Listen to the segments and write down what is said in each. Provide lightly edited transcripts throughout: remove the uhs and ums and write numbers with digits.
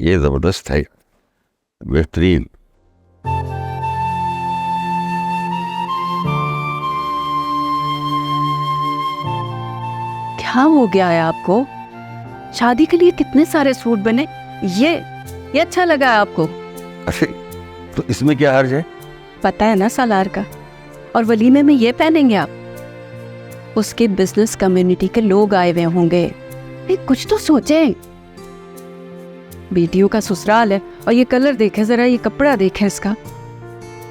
ये जबरदस्त है, बेहतरीन। क्या हो गया है आपको? शादी के लिए कितने सारे सूट बने, ये अच्छा लगा है आपको? अरे तो इसमें क्या हर्ज है? पता है ना सालार का, और वलीमे में ये पहनेंगे आप? उसके बिजनेस कम्युनिटी के लोग आए हुए होंगे, कुछ तो सोचें। बेटियों का ससुराल है, और ये कलर देखे जरा, ये कपड़ा देखे इसका।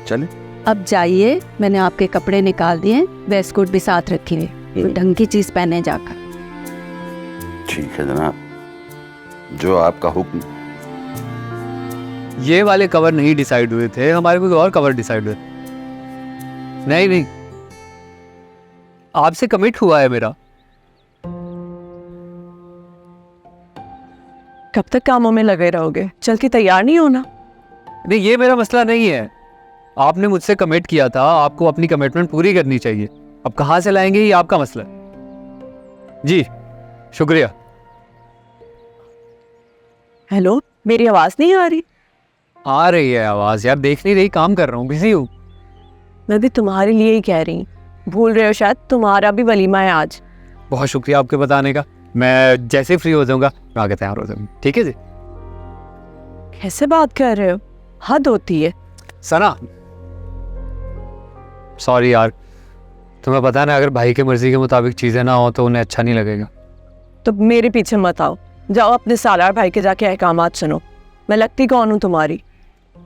चले अब जाइए, मैंने आपके कपड़े निकाल दिए, वेस्ट कोट भी साथ रखी है, ढंग की चीज पहने जाकर। ठीक है जनाब, जो आपका हुक्म। ये वाले कवर नहीं डिसाइड हुए थे, हमारे कोई और कवर डिसाइड हुए। नहीं, आपसे कमिट हुआ है मेरा। कब तक कामों में लगे रहोगे? चल के तैयार नहीं होना? नहीं, ये मेरा मसला नहीं है। आपने मुझसे कमिट किया था, आपको अपनी कमिटमेंट पूरी करनी चाहिए। अब कहां से लाएंगे ये आपका मसला है। जी शुक्रिया। हेलो, मेरी आवाज नहीं आ रही? आ रही है आवाज यार, देख नहीं रही, काम कर रहा हूँ, बिजी हूँ। मैं भी तुम्हारे लिए ही कह रही हूँ, भूल रहे हो शायद, तुम्हारा भी वलीमा है आज। बहुत शुक्रिया आपके बताने का। मैं जैसे फ्री हो जाऊंगा मैं आगे तैयार हो जाऊंगा। ठीक है जी। कैसे बात कर रहे हो? हद होती है। सना, सॉरी यार, तुम्हें पता है ना, अगर भाई की मर्जी के मुताबिक चीजें ना हो तो उन्हें अच्छा नहीं लगेगा। तो मेरे पीछे मत आओ, जाओ अपने सालार भाई के जाके अहकामात सुनो। मैं लगती कौन हूँ तुम्हारी?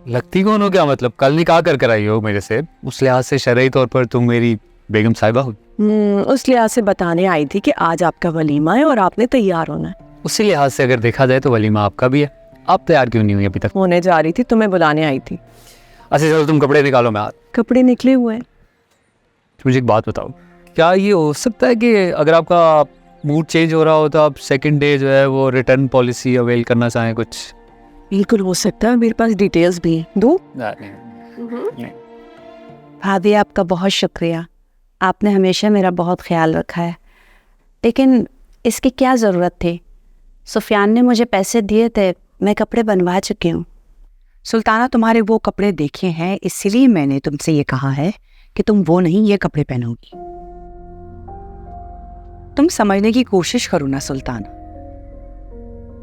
लगती कौन हो क्या मतलब? कल निकाह कर आई हो मेरे से, उस लिहाज से शरई तौर पर तुम मेरी बेगम साहिबा हो। उस लिहाज से बताने आई थी कि आज आपका वलीमा है और आपने तैयार होना है। उसी लिहाज से अगर देखा जाए तो वलीमा आपका भी है। आप तैयार क्यों नहीं हुई अभी तक? होने जा रही थी, तुम्हें बुलाने आई थी। अच्छा चलो, तुम कपड़े निकालो, मैं कपड़े निकले हुए हैं। मुझे एक बात बताओ, क्या ये हो सकता है कि अगर आपका मूड चेंज हो रहा हो तो आप सेकंड डे जो है वो रिटर्न पॉलिसी अवेल करना चाहें कुछ? बिल्कुल हो सकता है, मेरे पास डिटेल्स भी हैं। दो भाभी, आपका बहुत शुक्रिया, आपने हमेशा मेरा बहुत ख्याल रखा है। लेकिन इसकी क्या ज़रूरत थी? सुफियान ने मुझे पैसे दिए थे, मैं कपड़े बनवा चुकी हूँ। सुल्ताना, तुम्हारे वो कपड़े देखे हैं, इसलिए मैंने तुमसे ये कहा है कि तुम वो नहीं ये कपड़े पहनोगी। तुम समझने की कोशिश करो ना सुल्ताना।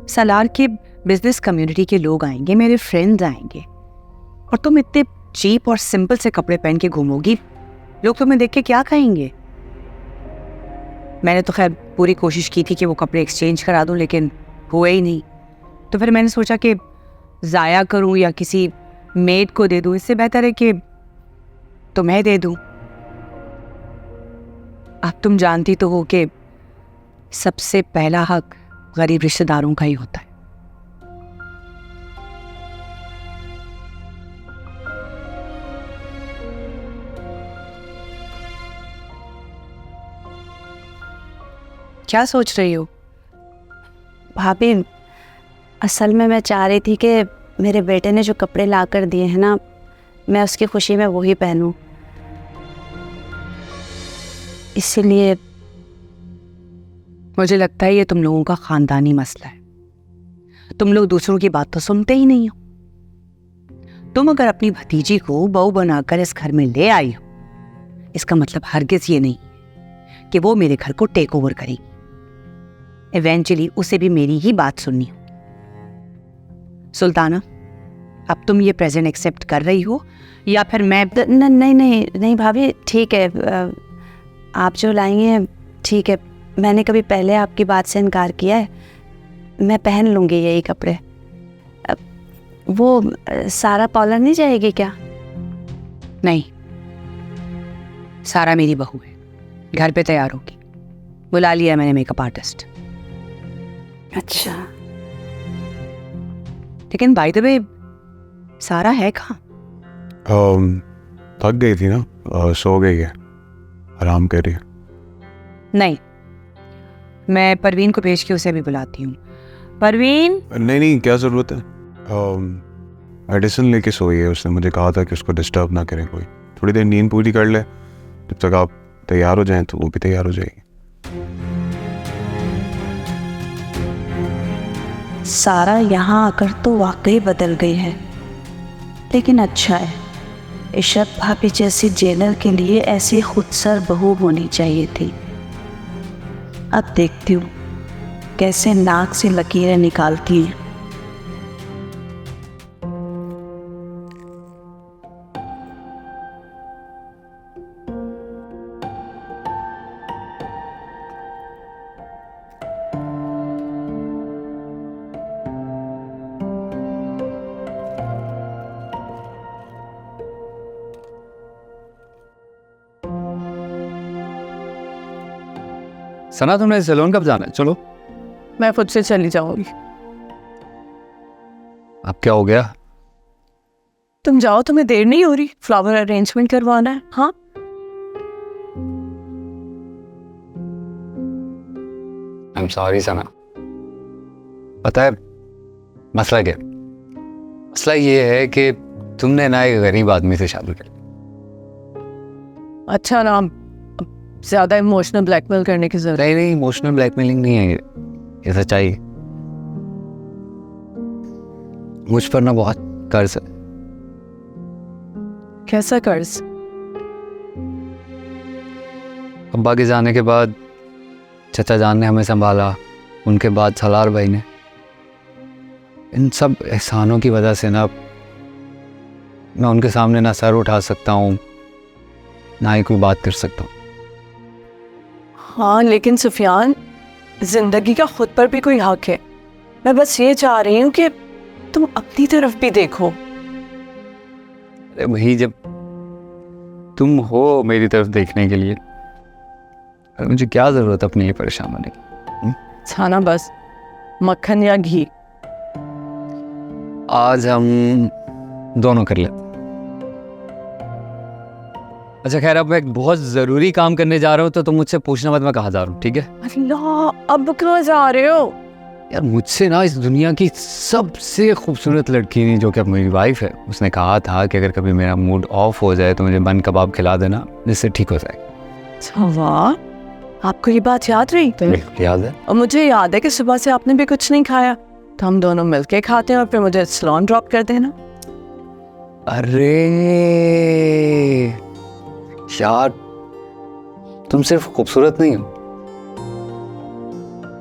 सलार के बिजनेस कम्युनिटी के लोग आएंगे, मेरे फ्रेंड्स आएंगे, और तुम इतने चीप और सिंपल से कपड़े पहन के घूमोगी, लोग तुम्हें देख के क्या कहेंगे? मैंने तो खैर पूरी कोशिश की थी कि वो कपड़े एक्सचेंज करा दूं, लेकिन हुए ही नहीं। तो फिर मैंने सोचा कि ज़ाया करूं या किसी मेड को दे दूं, इससे बेहतर है कि तुम्हें दे दूं। अब तुम जानती तो हो कि सबसे पहला हक गरीब रिश्तेदारों का ही होता है। क्या सोच रही हो? भाभी, असल में मैं चाह रही थी कि मेरे बेटे ने जो कपड़े ला कर दिए हैं ना, मैं उसकी खुशी में वही पहनूं। इसीलिए मुझे लगता है ये तुम लोगों का खानदानी मसला है। तुम लोग दूसरों की बात तो सुनते ही नहीं हो। तुम अगर अपनी भतीजी को बहू बनाकर इस घर में ले आई हो, इसका मतलब हरगिज ये नहीं कि वो मेरे घर को टेक ओवर करेगी। इवेंचुअली उसे भी मेरी ही बात सुननी हो। सुल्ताना, अब तुम ये प्रेजेंट एक्सेप्ट कर रही हो या फिर मैं? नहीं भाभी, ठीक है, आप जो लाएंगे हैं ठीक है। मैंने कभी पहले आपकी बात से इनकार किया है? मैं पहन लूँगी यही कपड़े। वो सारा पार्लर नहीं जाएगी क्या? नहीं, सारा मेरी बहू है, घर पे तैयार होगी। बुला लिया मैंने मेकअप आर्टिस्ट। अच्छा, लेकिन बाय द वे सारा है कहाँ? थक गई थी ना, सो गई है, आराम कर रही है। नहीं, मैं परवीन को भेज के उसे भी बुलाती हूँ। परवीन? नहीं, क्या ज़रूरत है? मेडिसिन लेके सोई है, उसने मुझे कहा था कि उसको डिस्टर्ब ना करें कोई। थोड़ी देर नींद पूरी कर ले, जब तक आप तैयार हो जाएं तो वो भी तैयार हो जाएगी। सारा यहाँ आकर तो वाकई बदल गई है, लेकिन अच्छा है, इशरत भाभी जैसी जेलर के लिए ऐसी खुदसर बहू होनी चाहिए थी। अब देखती हूँ कैसे नाक से लकीरें निकालती हैं। सना तुमने सैलून कब जाना है? चलो। मैं खुद से चली जाऊंगी। अब क्या हो गया? तुम जाओ, तुम्हें देर नहीं हो रही? फ्लावर अरेंजमेंट करवाना है। हाँ, आई एम सॉरी सना। पता है मसला क्या? मसला ये है कि तुमने ना एक गरीब आदमी से शादी कर ली। अच्छा ना, ज्यादा इमोशनल ब्लैकमेल करने की जरूरत नहीं, इमोशनल ब्लैकमेलिंग नहीं है ये सच्चाई है। मुझ पर ना बहुत कर्ज है। कैसा कर्ज? अब्बा के जाने के बाद चचा जान ने हमें संभाला, उनके बाद सलार भाई ने। इन सब एहसानों की वजह से ना मैं उनके सामने ना सर उठा सकता हूँ, ना ही कोई बात कर सकता हूँ। हाँ, लेकिन सुफियान, जिंदगी का खुद पर भी कोई हक है। मैं बस ये चाह रही हूँ कि तुम अपनी तरफ भी देखो। अरे वही, जब तुम हो मेरी तरफ देखने के लिए, अरे मुझे क्या जरूरत अपनी ये परेशान होने की? छाना बस मक्खन या घी। आज हम दोनों कर लेते। अच्छा खैर, अब मैं एक बहुत ज़रूरी काम करने जा रहा हूँ, तो तुम मुझसे पूछना मत मैं कहाँ जा रहा हूँ, ठीक है? अल्लाह, अब क्यों जा रहे हो? यार मुझसे ना इस दुनिया की सबसे खूबसूरत लड़की ने, जो कि अब मेरी वाइफ है, उसने कहा था कि अगर कभी मेरा मूड ऑफ हो जाए तो मुझे बन कबाब खिला देना, जिससे ठीक हो जाएगा। अच्छा वाह, आपको ये बात याद रही? याद है। और मुझे याद है कि सुबह से आपने भी कुछ नहीं खाया, तो हम दोनों मिलके खाते हैं और फिर मुझे सैलून ड्रॉप कर देना। अरे यार, तुम सिर्फ खूबसूरत नहीं हो,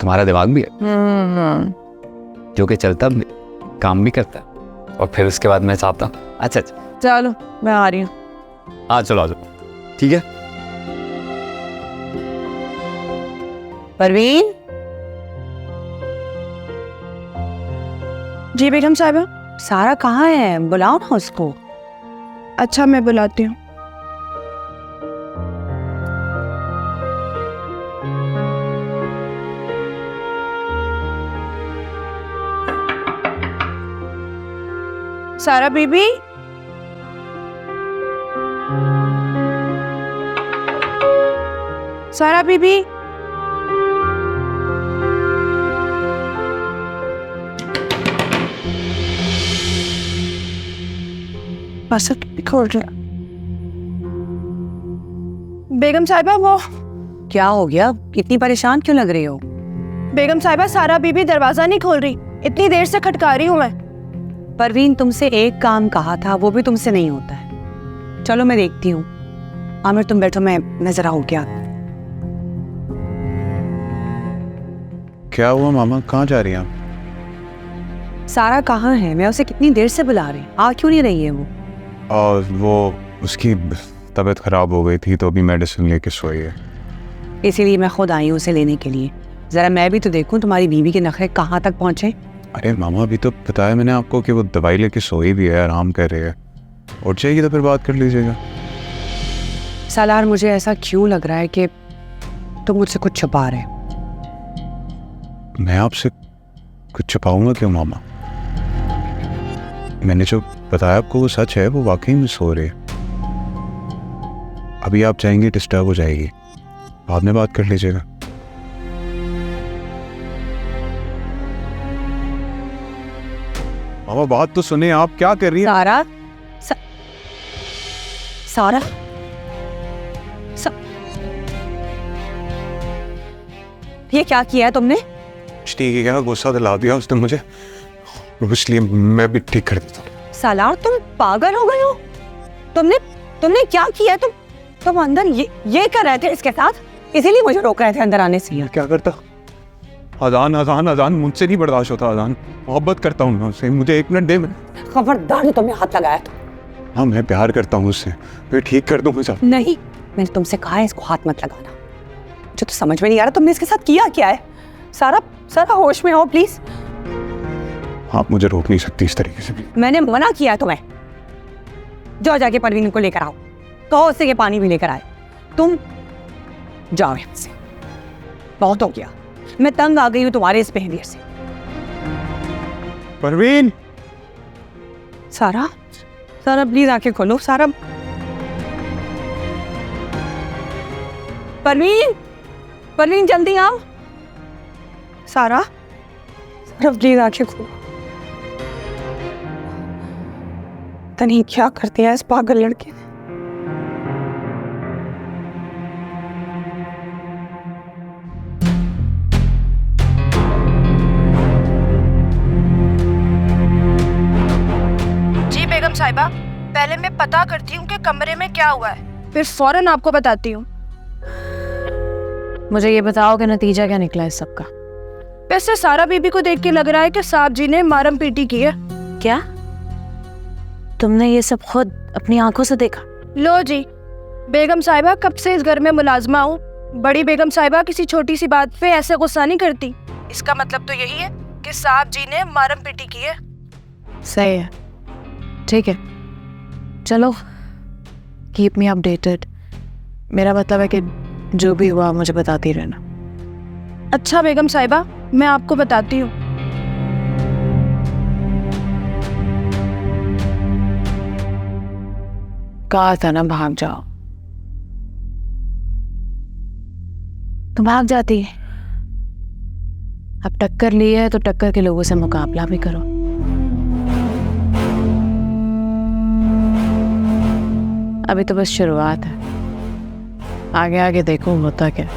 तुम्हारा दिमाग भी है, जो कि चलता भी, काम भी करता है। और फिर उसके बाद मैं चाहता हूँ, अच्छा चलो मैं आ रही हूँ। हाँ चलो आ जाओ, ठीक है। परवीन। जी बेगम साहिबा। सारा कहाँ है? बुलाओ ना उसको। अच्छा, मैं बुलाती हूँ। सारा बीबी। सारा बीबी। बस खोल रहा। बेगम साहिबा, वो क्या हो गया? इतनी परेशान क्यों लग रही हो? बेगम साहिबा, सारा बीबी दरवाजा नहीं खोल रही। इतनी देर से खटका रही हूँ मैं। परवीन, तुमसे एक काम कहा था, वो भी तुमसे नहीं होता है। चलो मैं देखती हूँ। आमिर तुम बैठो, मैं नजर आऊँ क्या। क्या हुआ मामा, कहाँ जा रही हैं आप? सारा कहाँ है? मैं उसे कितनी देर से बुला रही हूँ, आ क्यों नहीं रही है वो? और वो उसकी तबीयत ख़राब हो गई थी, तो अभी मेडिसिन लेके सोई है। इसीलिए मैं खुद आई हूँ उसे लेने के लिए। ज़रा मैं भी तो देखूँ तुम्हारी बीवी के नखरे कहाँ तक पहुँचे। अरे मामा, अभी तो बताया मैंने आपको कि वो दवाई लेके सोई भी है, आराम कर रही है। उठ जाएगी तो फिर बात कर लीजिएगा। सालार, मुझे ऐसा क्यों लग रहा है कि तुम मुझसे कुछ छुपा रहे हो? मैं आपसे कुछ छुपाऊंगा क्यों मामा? मैंने जो बताया आपको वो सच है, वो वाकई में सो रही है। अभी आप जाएंगे डिस्टर्ब हो जाएगी, बाद में बात कर लीजिएगा। मामा बात तो सुने, आप क्या कर रही हैं? सारा सारा ये क्या किया है तुमने? कुछ नहीं किया, गुस्सा दिला दिया उसने मुझे, इसलिए मैं भी ठीक कर देता हूँ। सालार तुम पागल हो गए हो? तुमने क्या किया? तुम अंदर ये कर रहे थे इसके साथ, इसीलिए मुझे रोक रहे थे अंदर आने से। क्या करता? अजान अजान अजान मुझसे नहीं बर्दाश्त होता। अजान मोहब्बत करता हूँ मैं उससे, मुझे 1 मिनट दे। खबरदार जो तुमने हाथ लगाया तो। हाँ मैं प्यार करता हूँ उससे, फिर ठीक कर दूँ मुझे। नहीं, मैंने तुमसे कहा है इसको हाथ मत लगाना। जो तो समझ में नहीं आ रहा तुमने इसके साथ किया क्या है। सारा होश में हो प्लीज। आप मुझे रोक नहीं सकती इस तरीके से। मैंने मना किया तुम्हें। जाओ जाके परवीन को लेकर आओ, कहो उससे कि पानी भी लेकर आए। तुम जाओ यहाँ से, बहुत हो गया। मैं तंग आ गई हूँ तुम्हारे इस बिहेवियर से। परवीन, सारा प्लीज आंखें खोलो। सारा, परवीन जल्दी आओ। सारा प्लीज आंखें खोलो। पता नहीं क्या करते हैं इस पागल लड़के ने। जी बेगम साहिबा, पहले मैं पता करती हूँ कि कमरे में क्या हुआ है, फिर फौरन आपको बताती हूँ। मुझे ये बताओ कि नतीजा क्या निकला इस सब का? वैसे सारा बीबी को देख के लग रहा है कि साहब जी ने मारम पीटी की है। क्या तुमने ये सब खुद अपनी आंखों से देखा? लो जी, बेगम साहिबा कब से इस घर में मुलाजमा हूँ। बड़ी बेगम साहिबा किसी छोटी सी बात पे ऐसे गुस्सा नहीं करती। इसका मतलब तो यही है कि साहब जी ने मारम पीटी की है। सही है, ठीक है, चलो कीप मी अपडेटेड। मेरा मतलब है कि जो भी हुआ मुझे बताती रहना। अच्छा बेगम साहिबा, मैं आपको बताती हूँ। कहा था ना भाग जाओ, तो भाग जाती। अब टक्कर ली है तो टक्कर के लोगों से मुकाबला भी करो। अभी तो बस शुरुआत है, आगे आगे देखो होता क्या।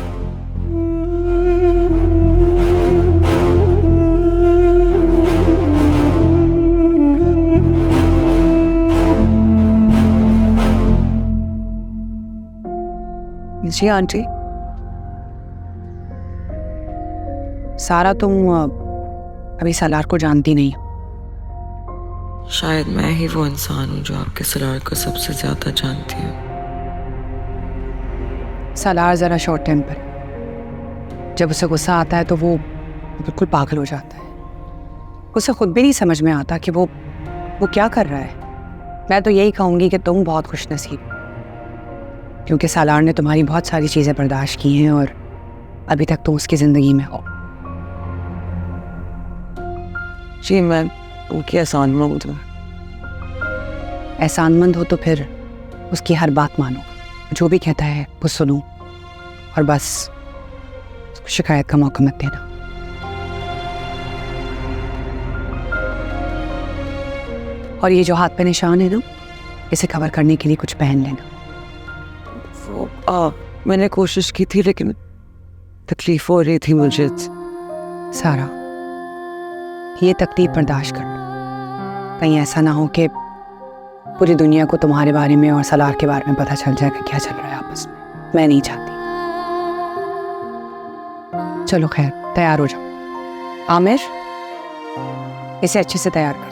जी आंटी। सारा तुम अभी सालार को जानती नहीं हो। शायद मैं ही वो इंसान हूँ जो आपके सलार को सबसे ज्यादा जानती हूँ। सालार जरा शॉर्ट टेम्पर है। जब उसे गुस्सा आता है तो वो बिल्कुल पागल हो जाता है। उसे खुद भी नहीं समझ में आता कि वो क्या कर रहा है। मैं तो यही कहूँगी कि तुम बहुत खुशनसीब हो, क्योंकि सालार ने तुम्हारी बहुत सारी चीज़ें बर्दाश्त की हैं और अभी तक तुम उसकी ज़िंदगी में हो। जी मैं उनकी एहसानमंद हूँ। एहसानमंद हो तो फिर उसकी हर बात मानो, जो भी कहता है वो सुनो, और बस उसको शिकायत का मौका मत देना। और ये जो हाथ पे निशान है ना, इसे कवर करने के लिए कुछ पहन लेना। वो मैंने कोशिश की थी लेकिन तकलीफ हो रही थी मुझे। सारा, ये तकलीफ बर्दाश्त कर लो। कहीं ऐसा ना हो कि पूरी दुनिया को तुम्हारे बारे में और सलार के बारे में पता चल जाए कि क्या चल रहा है आपस में। मैं नहीं चाहती। चलो खैर, तैयार हो जाओ। आमिर, इसे अच्छे से तैयार कर दो।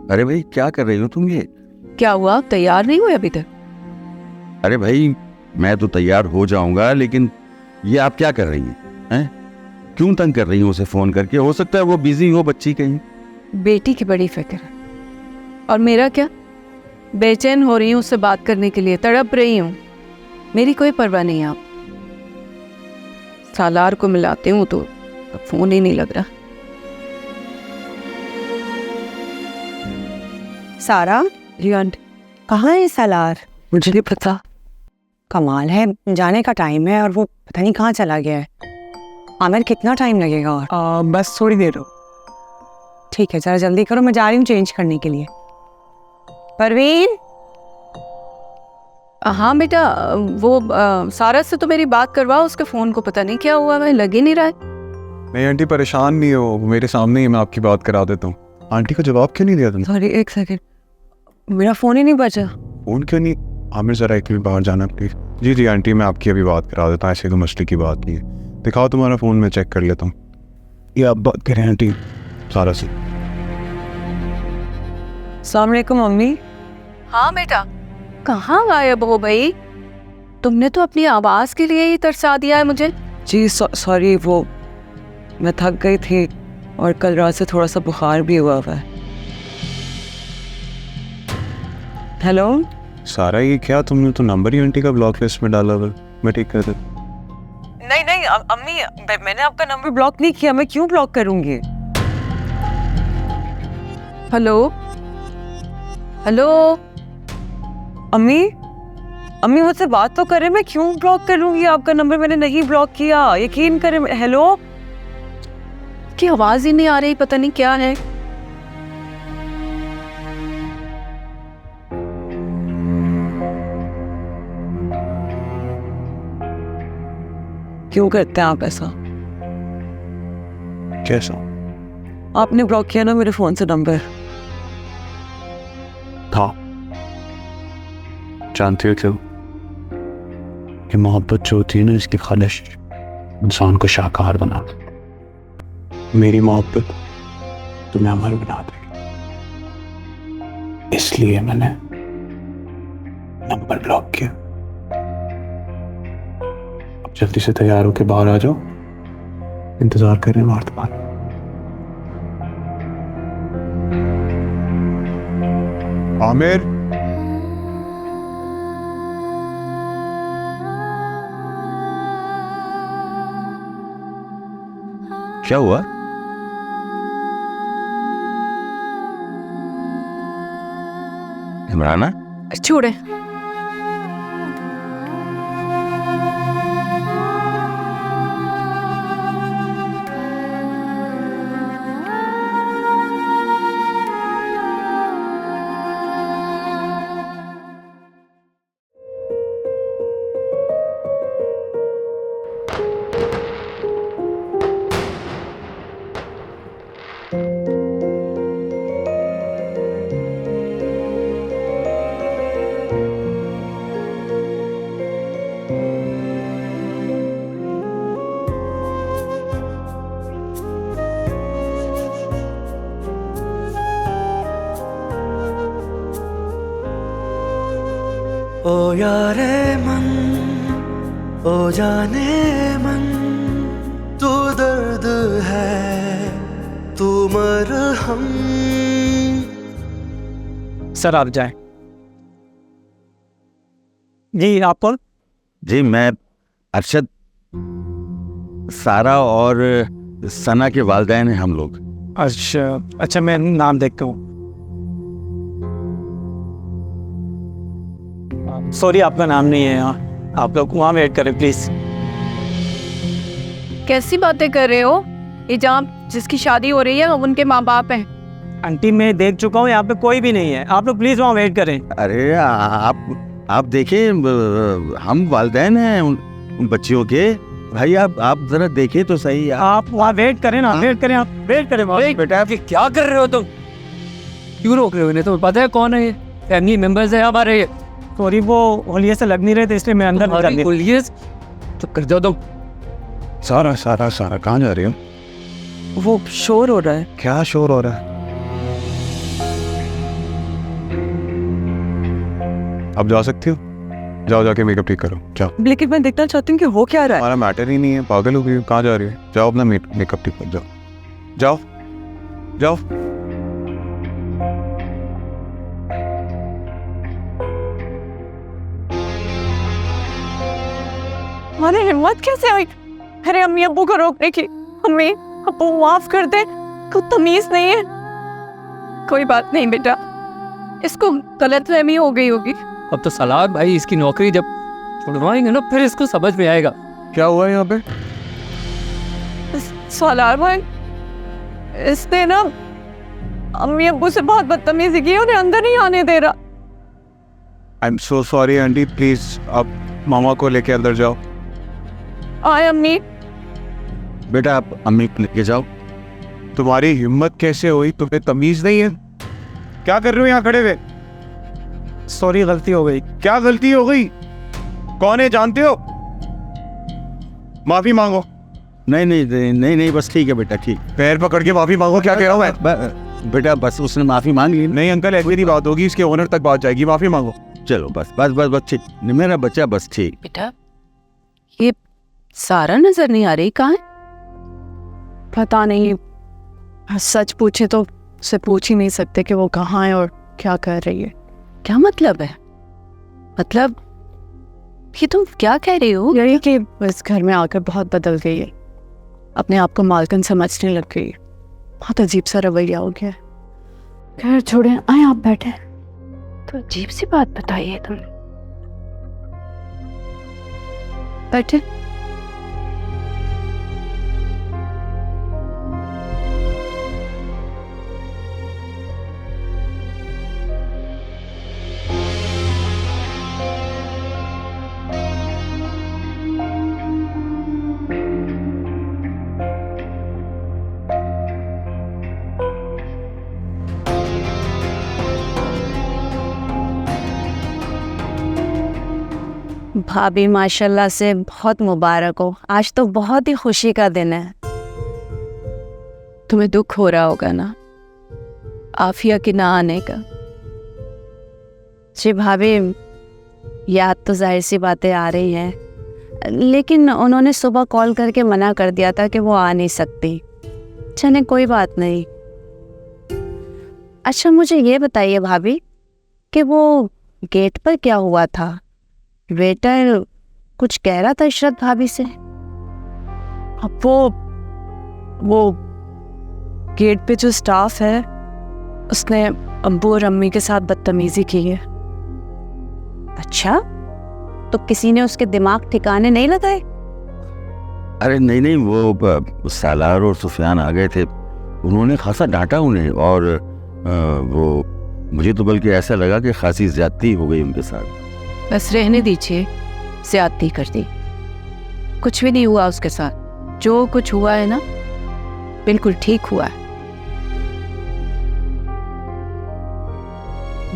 अरे भाई क्या कर रही हो तुम ये? क्या हुआ, आप तैयार नहीं हुए अभी तक? अरे भाई मैं तो तैयार हो जाऊंगा, लेकिन ये आप क्या कर रही हैं? क्यों तंग कर रही हो उसे फोन करके? हो सकता है वो बिजी हो, बच्ची कहीं। बेटी की बड़ी फिक्र है, और मेरा क्या? बेचैन हो रही हूँ उससे बात करने के लिए, तड़प रही हूँ। मेरी कोई परवाह नहीं। आप सालार को मिलाते हूँ तो फोन ही नहीं लग रहा। सारा, जी आंटी। कहाँ है सालार? मुझे नहीं पता। कमाल है, जाने का टाइम है और वो पता नहीं कहाँ चला गया है। आमिर, कितना टाइम लगेगा? और बस थोड़ी देर हो। ठीक है, जरा जल्दी करो, मैं जा रही हूँ चेंज करने के लिए। परवीन, हाँ बेटा, वो सारा से तो मेरी बात करवाओ, उसके फ़ोन को पता नहीं क्या हुआ, मैं लग ही नहीं रहा है। नहीं आंटी परेशान नहीं हो, मेरे सामने ही मैं आपकी बात करा देता हूँ। आंटी को जवाब क्यों नहीं दिया तुमने? सॉरी, एक सेकंड, मेरा फ़ोन ही नहीं बचा। फ़ोन क्यों नहीं? आमिर ज़रा एक मिनट बाहर जाना प्लीज़। जी जी आंटी, मैं आपकी अभी बात करा देता हूँ, ऐसे तो मसले की बात नहीं है। दिखाओ तुम्हारा फ़ोन, मैं चेक कर लेता हूँ। ये आप बात करें आंटी सारा से। अस्सलाम वालेकुम मम्मी। हाँ बेटा, कहाँ गायब हो भाई? तुमने तो अपनी आवाज़ के लिए ही तरसा दिया है मुझे। जी सॉरी, वो मैं थक गई थी और कल रात से थोड़ा सा बुखार भी हुआ है। हेलो सारा, ये क्या तुमने तो नंबर ही आंटी का ब्लॉक लिस्ट में डाला हुआ। मैं ठीक कर देता। नहीं अम्मी, मैंने आपका नंबर ब्लॉक नहीं किया, मैं क्यों ब्लॉक करूंगी? हेलो हेलो अम्मी मुझसे बात तो करें, मैं क्यों ब्लॉक करूंगी आपका नंबर? मैंने नहीं ब्लॉक किया, यकीन करें। हेलो, की आवाज़ ही नहीं आ रही, पता नहीं क्या है। क्यों करते हैं आप ऐसा? कैसा? आपने ब्लॉक किया ना मेरे फोन से नंबर। था जानते हो क्यों? कि मोहब्बत जो होती है ना, इसकी ख्वाहिश इंसान को शाकाहार बना देती। मेरी मोहब्बत तुम्हें अमर बना देगी, इसलिए मैंने नंबर ब्लॉक किया। अब जल्दी से तैयार होकर बाहर आ जाओ, इंतजार करें वार्तालाप। आमिर, क्या हुआ? इमराना, छोड़े। ओ यारे मन, ओ जाने मन, तू दर्द है, तू मरहम। सर आप जाएं। जी आप कौन? जी मैं अरशद, सारा और सना के वालिदैन हैं हम लोग। अच्छा मैं नाम देखता हूँ। सॉरी आपका नाम नहीं है यहाँ, आप लोग वहाँ वेट करें प्लीज। कैसी बातें कर रहे हो? ये जहाँ जिसकी शादी हो रही है उनके माँ बाप हैं। आंटी मैं देख चुका हूँ, यहाँ पे कोई भी नहीं है, आप लोग प्लीज वहाँ वेट करें। अरे आप देखें, हम वालिदैन हैं उन बच्चियों के। भाई आप जरा देखें तो सही। आप वहाँ वेट करें ना, वेट करें, आप वेट करें। बेटा क्या कर रहे हो तुम? क्यों रोक रहे हो इन्हें? तुम्हें पता है कौन है ये? फैमिली मेंबर्स है हमारे। सॉरी वो होलिये से लग नहीं रहे थे, इसलिए मैं अंदर निकल गया। होलिये तो कर दो तुम। सारा कहाँ जा रही हो? वो शोर हो रहा है। क्या शोर हो रहा है? अब जा सकती हो, जाओ जाके मेकअप ठीक करो, जाओ। लेकिन मैं देखना चाहती हूँ कि हो क्या रहा है। हमारा मैटर ही नहीं है, पागल हो गई, कहाँ जा रही है? जाओ अपना मेकअप ठीक कर, जाओ जाओ। अरे हिम्मत कैसे हुई? अरे अम्मी अब्बू को रोकने की। अम्मी अब्बू माफ कर दे, कुछ तमीज नहीं है। कोई बात नहीं बेटा, इसको गलतफहमी हो गई होगी। अब तो सलार भाई इसकी नौकरी जब छुड़वाएंगे ना, फिर इसको समझ में आएगा। क्या हुआ यहाँ पे? सलार भाई, इसने ना अम्मी अब्बू से बहुत बदतमीजी की, उन्हें अंदर नहीं आने दे रहा। आई am so sorry aunty, please आप मामा को लेके अंदर जाओ। आए अम्मी। बेटा आप अम्मी को लेके जाओ। तुम्हारी हिम्मत कैसे हुई? तुम्हें तमीज नहीं है? क्या कर रहे हो यहाँ खड़े हुए? सॉरी, गलती हो गई। क्या गलती हो गई? कौन है जानते हो? माफी मांगो। नहीं नहीं नहीं नहीं, नहीं बस ठीक है बेटा, ठीक। पैर पकड़ के माफी मांगो। क्या कह रहा हूँ मैं? बेटा बस उसने माफी मांग ली। नहीं अंकल, ऐसी नहीं बात होगी, इसके ओनर तक बात जाएगी। माफी मांगो। चलो बस बस बस बस ठीक, मेरा बच्चा बस ठीक। बेटा ये सारा नजर नहीं आ रही, कहाँ है? पता नहीं, सच पूछे तो उसे पूछ ही नहीं सकते कि वो कहाँ है और क्या कर रही है। क्या मतलब है? मतलब ये तुम क्या कह रही हो? यही कि इस घर में आकर बहुत बदल गई है, अपने आप को मालकिन समझने लग गई है। बहुत अजीब सा रवैया हो गया है। खैर छोड़े, आए आप बैठे। तो अजीब सी बात बताई है तुमने। बैठे। भाभी माशाल्लाह से बहुत मुबारक हो, आज तो बहुत ही खुशी का दिन है। तुम्हें दुख हो रहा होगा ना आफिया के ना आने का? जी भाभी, याद तो जाहिर सी बातें आ रही हैं, लेकिन उन्होंने सुबह कॉल करके मना कर दिया था कि वो आ नहीं सकती। चले कोई बात नहीं। अच्छा मुझे ये बताइए भाभी कि वो गेट पर क्या हुआ था? वेटर कुछ कह रहा था इशरत भाभी से। अब वो गेट पे जो स्टाफ है उसने अब्बू और अम्मी के साथ बदतमीजी की है। अच्छा, तो किसी ने उसके दिमाग ठिकाने नहीं लगाए? अरे नहीं नहीं, वो सालार और सुफियान आ गए थे, उन्होंने खासा डांटा उन्हें, और वो मुझे तो बल्कि ऐसा लगा कि खासी ज्यादती हो गई उनके साथ। बस रहने दीजिए, ज्यादती कर दी, कुछ भी नहीं हुआ उसके साथ। जो कुछ हुआ है ना बिल्कुल ठीक हुआ है।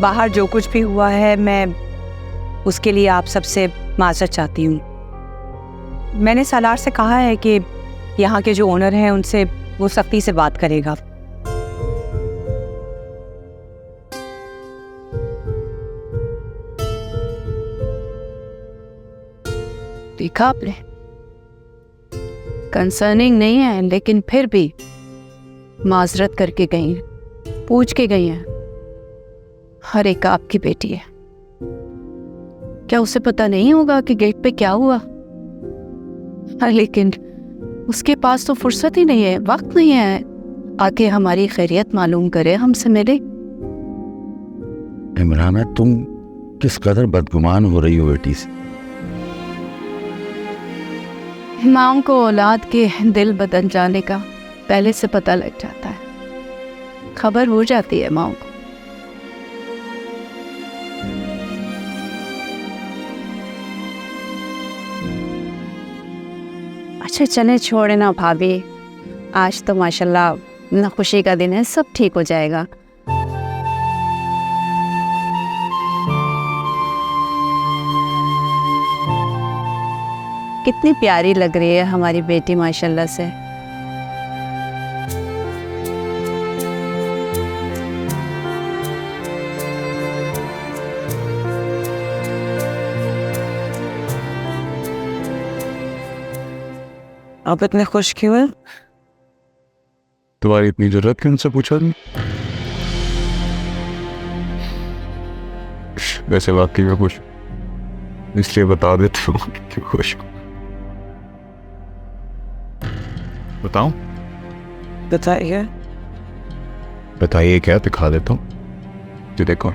बाहर जो कुछ भी हुआ है मैं उसके लिए आप सबसे माजरत चाहती हूँ। मैंने सालार से कहा है कि यहाँ के जो ओनर हैं उनसे वो सख्ती से बात करेगा। देखा आपने, कंसर्निंग नहीं है लेकिन फिर भी माजरत करके गई हैं, पूछ के गई हैं। हर एक आपकी बेटी है, क्या उसे पता नहीं होगा कि गेट पे क्या हुआ? हाँ, लेकिन उसके पास तो फुर्सत ही नहीं है, वक्त नहीं है आके हमारी खैरियत मालूम करे, हमसे मिले। इमराना, तुम किस कदर बदगुमान हो रही हो बेटी से। माँ को औलाद के दिल बदल जाने का पहले से पता लग जाता है, खबर हो जाती है माँ को। अच्छा चले, छोड़े ना भाभी, आज तो माशाल्लाह ना खुशी का दिन है, सब ठीक हो जाएगा। कितनी प्यारी लग रही है हमारी बेटी माशाल्लाह से। आप इतने खुश क्यों हैं? तुम्हारी इतनी जरूरत क्यों उनसे पूछा तुम? वैसे वाकई में खुश, इसलिए बता देता हूँ क्यों खुश हूँ। बताऊं? बताइए। बताइए क्या, दिखा देता हूँ। तो देखो।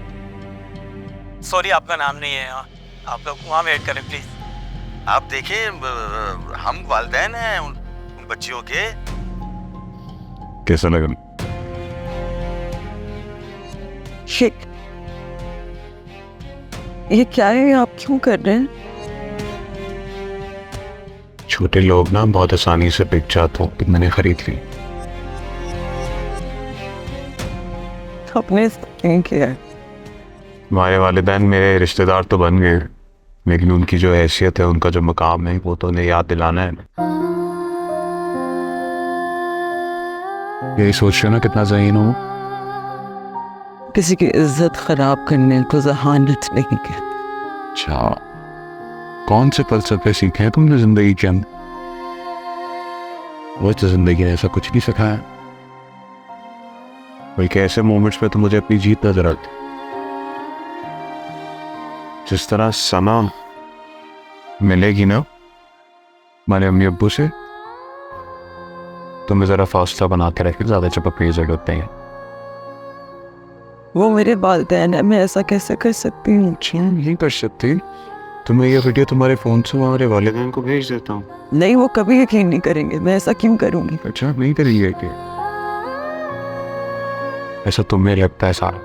सॉरी, आपका नाम नहीं है यहाँ, आप लोग वहाँ वेट करें प्लीज। आप देखिए, हम वालिदैन हैं उन बच्चियों के। कैसा लगा? ये क्या है, आप क्यों कर रहे हैं? छोटे लोग ना बहुत आसानी से बिक जाते हैं, तो मैंने खरीद ली। आपने नहीं किया है। हमारे वालिदैन मेरे रिश्तेदार तो बन गए, लेकिन उनकी जो हैसियत है, उनका जो मकाम है, वो तो उन्हें याद दिलाना है। यही सोच रहे हो ना कितना ज़हीन हो। किसी की इज्जत खराब करने को जहानत नहीं कहते। अच्छा, कौन से फलसफे सीखे हैं तुमने जिंदगी के अंदर? वो तो जिंदगी ने ऐसा कुछ नहीं सिखाया, बल्कि ऐसे मोमेंट्स में तो मुझे अपनी जीत नजर आती। जिस तरह सना मिलेगी ना हमारे अम्मी अब्बू से, तुम्हें जरा फासला बना के रखे, ज्यादा चपक की जरूरत नहीं है। वो मेरे वालिदैन है, मैं ऐसा कैसे कर सकती हूँ? नहीं कर सकती। तुम्हें ये वीडियो तुम्हारे फोन से हमारे वालिदैन को भेज देता हूँ। नहीं, वो कभी यकीन नहीं करेंगे। मैं ऐसा क्यों करूँगी? अच्छा, नहीं करिए कि ऐसा तुम्हें लगता है सारा?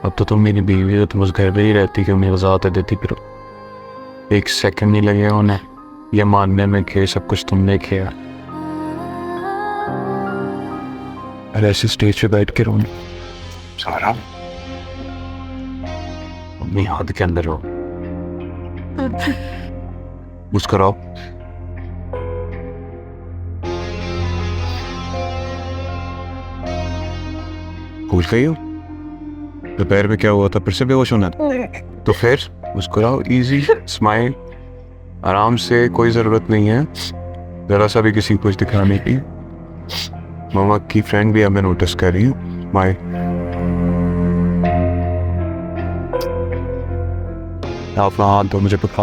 अब तो तुम मेरी बीवी हो, तुम उस घर में ही रहती कि मुझे वजाहत देती फिरो। एक सेकंड नहीं लगे उन्हें ये मानने में कि सब कुछ तुमने किया। और ऐसे स्टेज पे बैठ के रोने सारा अपनी हद के अंदर हो। मुस्कुराओ। भूल गई हो दोपहर में क्या हुआ था? फिर से बेहोश होना था? तो फिर मुस्कुराओ, इजी स्माइल, आराम से, कोई जरूरत नहीं है जरा सा भी किसी को कुछ दिखाने की। मामा की फ्रेंड भी हमें नोटिस कर रही है। माई अपना हाथ दो, मुझे पता।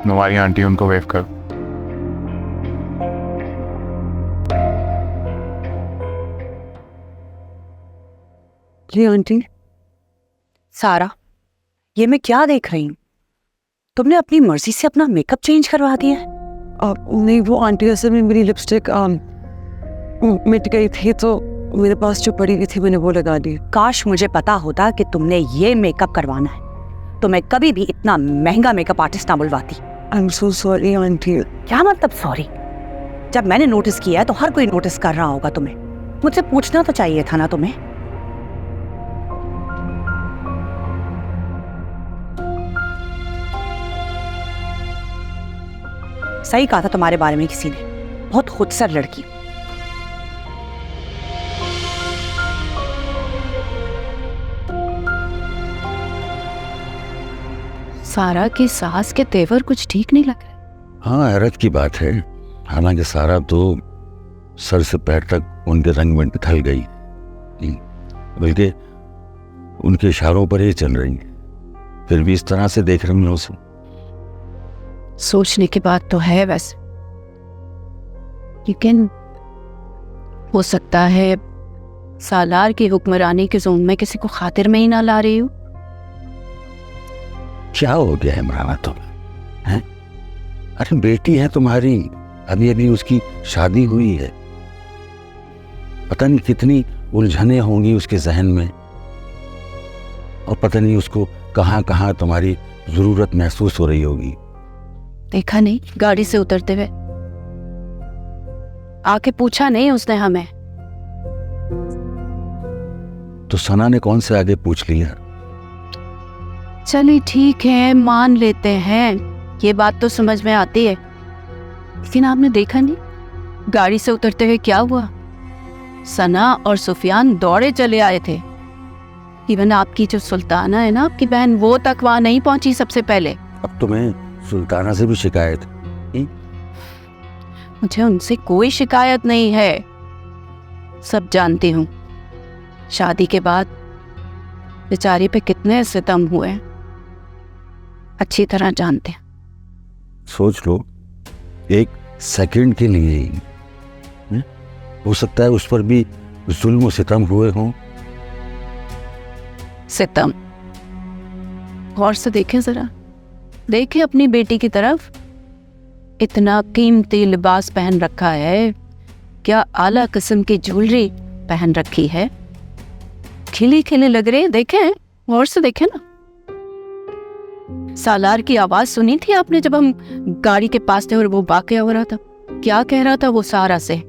हमारी आंटी, उनको वेव कर। जी आंटी। सारा, ये मैं क्या देख रही हूँ? तुमने अपनी मर्जी से अपना मेकअप चेंज करवा दिया है? नहीं, वो आंटी असल में मेरी लिपस्टिक मिट गई थी, तो मेरे पास जो पड़ी हुई थी मैंने वो लगा दी। काश मुझे पता होता कि तुमने ये मेकअप करवाना है, तो मैं कभी भी इतना महंगा मेकअप आर्टिस्ट ना बुलवाती। I am so sorry aunty. क्या मतलब सॉरी? जब मैंने नोटिस किया है तो हर कोई नोटिस कर रहा होगा तुम्हें। मुझसे पूछना तो चाहिए था ना तुम्हें। सही कहा था तुम्हारे बारे में किसी ने, बहुत खुदसर लड़की। सारा की सास के तेवर कुछ ठीक नहीं लग रहे। हाँ, हैरत की बात है। हालांकि सारा तो सर से पैर तक उनके रंग में ढल गई, बल्कि उनके इशारों पर ही चल रही है, फिर भी इस तरह से देख रही हैं उसे। सोचने की बात तो है वैसे, लेकिन हो सकता है सालार की हुक्मरानी के ज़ुल्म में किसी को खातिर में ही ना ला रही हूँ। क्या हो गया है इमराना तुम्हें, हैं? अरे बेटी है तुम्हारी, अभी अभी उसकी शादी हुई है, पता नहीं कितनी उलझने होंगी उसके जहन में, और पता नहीं उसको कहाँ कहाँ तुम्हारी जरूरत महसूस हो रही होगी। देखा नहीं गाड़ी से उतरते हुए? आके पूछा नहीं उसने हमें? तो सना ने कौन से आगे पूछ लिया? चलिए ठीक है, मान लेते हैं, ये बात तो समझ में आती है, लेकिन आपने देखा नहीं गाड़ी से उतरते हुए क्या हुआ? सना और सुफियान दौड़े चले आए थे। इवन आपकी जो सुल्ताना है ना, आपकी बहन, वो तक वहां नहीं पहुंची सबसे पहले। अब तुम्हें सुल्ताना से भी शिकायत? मुझे उनसे कोई शिकायत नहीं है, सब जानती हूँ। शादी के बाद बेचारी पे कितने सितम हुए अच्छी तरह जानते हैं। सोच लो, एक सेकंड के लिए ही हो सकता है उस पर भी जुल्म और सितम हुए हों। सितम? गौर से देखें जरा, देखें अपनी बेटी की तरफ। इतना कीमती लिबास पहन रखा है, क्या आला किस्म की ज्वेलरी पहन रखी है, खिली खिली लग रही है। देखें, और से देखें ना। सालार की आवाज सुनी थी आपने जब हम गाड़ी के पास थे और वो वाकया हो रहा था? क्या कह रहा था वो सारा से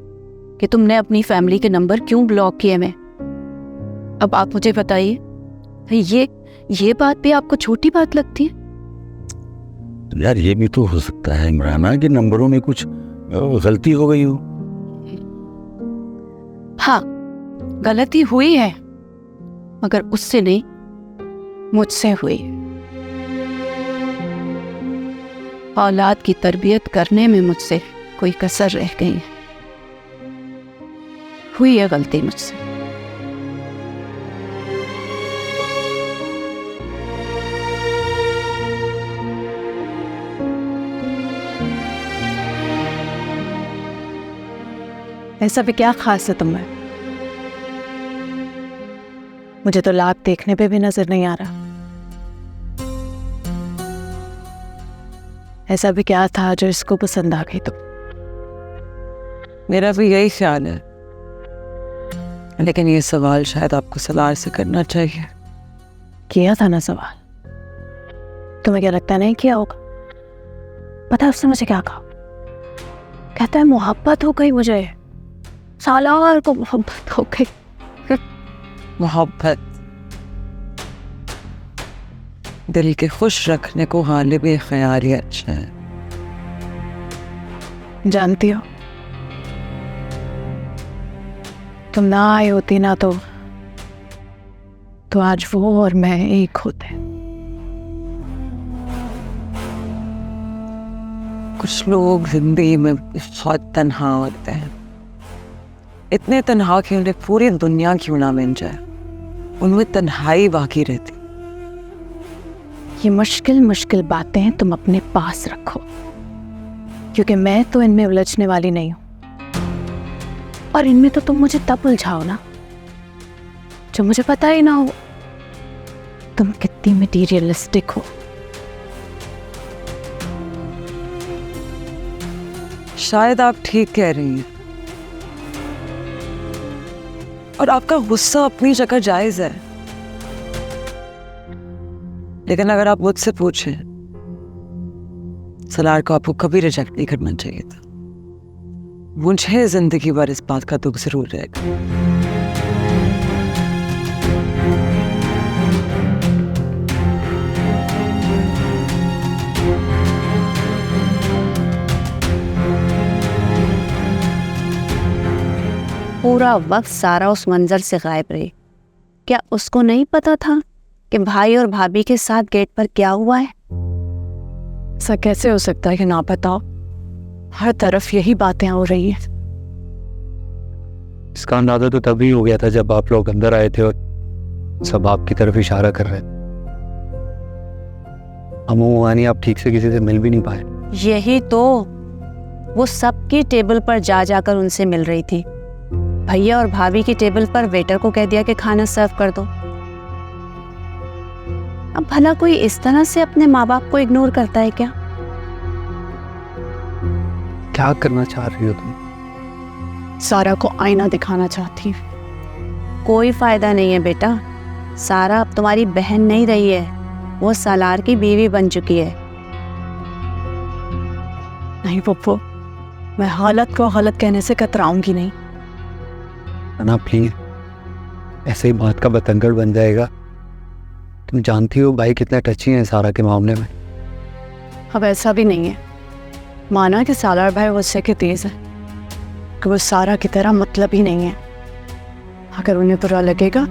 कि तुमने अपनी फैमिली के नंबर क्यों ब्लॉक किए मैं? अब आप मुझे बताइए, ये बात भी आपको छोटी बात लगती है? यार ये भी तो हो सकता है इमराना कि नंबरों में कुछ गलती हो गई हो। हाँ, गलती हुई है, मगर उससे नहीं, मुझसे हुई। औलाद की तरबियत करने में मुझसे कोई कसर रह गई है। हुई है गलती मुझसे। ऐसा भी क्या खास है तुम में? मुझे तो लाभ देखने पे भी नजर नहीं आ रहा। ऐसा भी क्या था जो इसको पसंद आ गई तुम? मेरा भी यही ख्याल है, लेकिन ये सवाल शायद आपको सलार से करना चाहिए। किया था ना सवाल? तुम्हें क्या लगता नहीं किया होगा? पता है उसने मुझे क्या कहा? कहता है मोहब्बत हो गई मुझे, सालार को मोहब्बत हो गई। मोहब्बत दिल के खुश रखने को गालिब ख्याल ही अच्छा है। जानती हो, तुम ना आई होती ना तो आज वो और मैं एक होते। कुछ लोग जिंदगी में बहुत तन्हा होते हैं, इतने तन्हा कि उन्हें पूरी दुनिया क्यों ना मिल जाए, उनमें तन्हाई बाकी रहती। ये मुश्किल बातें तुम अपने पास रखो, क्योंकि मैं तो इनमें उलझने वाली नहीं हूं। और इनमें तो तुम मुझे तब उलझाओ ना जो मुझे पता ही ना हो तुम कितनी मटीरियलिस्टिक हो। शायद आप ठीक कह रही हैं, और आपका गुस्सा अपनी जगह जायज है, लेकिन अगर आप मुझसे पूछें, सलार को आपको कभी रिजेक्ट नहीं करना चाहिए था। मुझे जिंदगी भर इस बात का दुख जरूर रहेगा। पूरा वक्त सारा उस मंजर से गायब रही। क्या उसको नहीं पता था कि भाई और भाभी के साथ गेट पर क्या हुआ है? ऐसा कैसे हो सकता है कि ना पता हो? हर तरफ यही बातें हो रही है। इसका अंदाजा तो तभी हो गया था जब आप लोग अंदर आए थे और सब आपकी तरफ इशारा कर रहे थे। अम्मू वानी आप ठीक से किसी से मिल भी नहीं पाए। यही तो, वो सबकी टेबल पर जा जाकर उनसे मिल रही थी। भैया और भाभी की टेबल पर वेटर को कह दिया कि खाना सर्व कर दो। अब भला कोई इस तरह से अपने माँ बाप को इग्नोर करता है क्या? क्या करना चाह रही हो तुम? सारा को आईना दिखाना चाहती। कोई फायदा नहीं है बेटा, सारा अब तुम्हारी बहन नहीं रही है, वो सालार की बीवी बन चुकी है। नहीं पप्पू, मैं हालत को गलत कहने से कतराऊंगी नहीं। ना प्लीज, ऐसे ही बात का बतंगड़ बन जाएगा। तुम जानती हो भाई कितने टची हैं सारा के मामले में। अब ऐसा भी नहीं है, माना कि सालार भाई गुस्से के तेज है, कि वो सारा की तरह मतलब ही नहीं है। अगर उन्हें बुरा लगेगा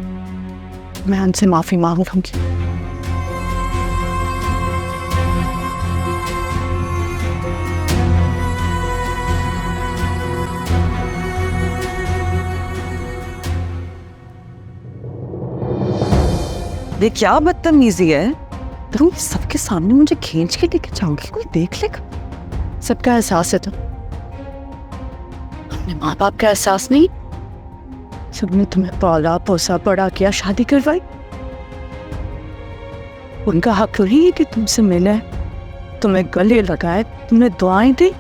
मैं उनसे माफी मांग लूंगी। ये क्या बदतमीजी है? तुम सबके सामने मुझे खींच के लेके जाओगी, कोई देख लेगा? सबका एहसास है तो अपने माँ बाप का एहसास नहीं? सबने तुम्हें पाला पोसा बड़ा किया, शादी करवाई। उनका हक नहीं है कि तुमसे मिले, तुम्हें गले लगाए, तुमने दुआएं दी।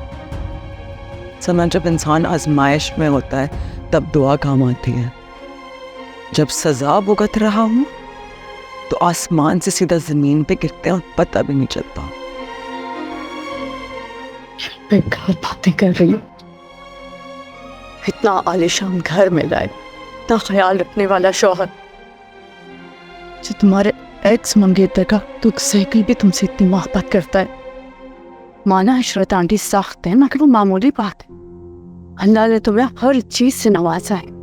सना, जब इंसान आजमाइश में होता है तब दुआ काम आती है। जब सजा भुगत रहा हूँ तो आसमान से सीधा जमीन पे गिरते हैं और पता भी नहीं चलता। बेकार बातें कर रही हूँ। इतना आलीशान घर में लाए, इतना ख्याल रखने वाला शौहर, जो तुम्हारे एक्स मंगेतर का दुख सहकर भी तुमसे इतनी मोहब्बत करता है। माना इशरत आंटी सख्त है, मगर वो मामूली बात है। अल्लाह ने तुम्हें हर चीज से नवाजा है।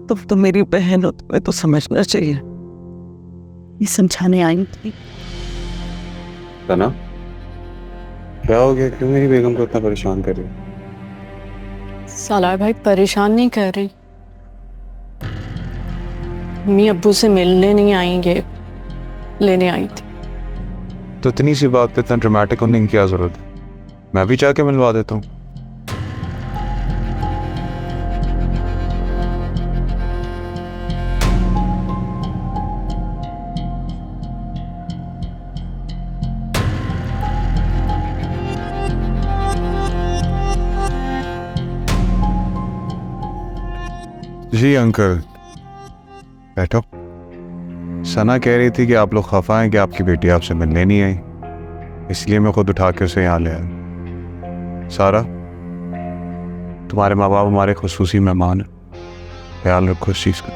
तुम तो मेरी बहन हो, तुम्हें तो समझना चाहिए। ये समझाने आई थी। सना, क्या हो गया? क्यों मेरी बेगम को इतना परेशान कर रही हो? सालार भाई परेशान नहीं कर रही, मम्मी अब्बू से मिलने नहीं आएंगे, लेने आई थी। तो इतनी सी बात पे इतना ड्रामेटिक होने की क्या जरूरत है? मैं भी जाके मिलवा देता हूँ। जी अंकल, बैठो। सना कह रही थी कि आप लोग खफा हैं कि आपकी बेटी आपसे मिलने नहीं आई, इसलिए मैं खुद उठा के उसे यहाँ ले आया। सारा, तुम्हारे माँ बाप हमारे खुसूसी मेहमान हैं, ख्याल रखो इस चीज़ का।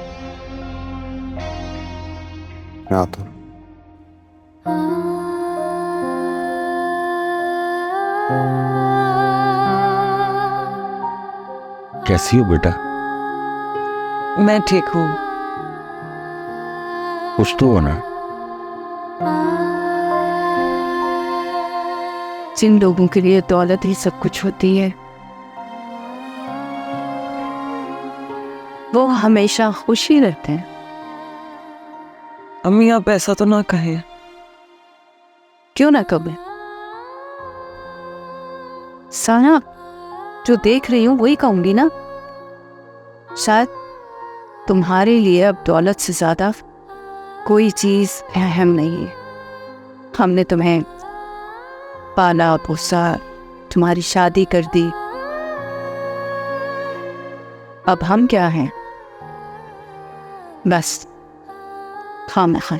मैं आता हूँ। कैसी हो बेटा? मैं ठीक हूँ। कुछ तो हो ना। जिन लोगों के लिए दौलत ही सब कुछ होती है, वो हमेशा खुश ही रहते हैं। अम्मी आप ऐसा तो ना कहें। क्यों ना कबे? साना, जो देख रही हूँ वही कहूंगी ना। शायद तुम्हारे लिए अब दौलत से ज्यादा कोई चीज अहम नहीं है। हमने तुम्हें पाला पोसा, तुम्हारी शादी कर दी, अब हम क्या हैं? बस खाम खां।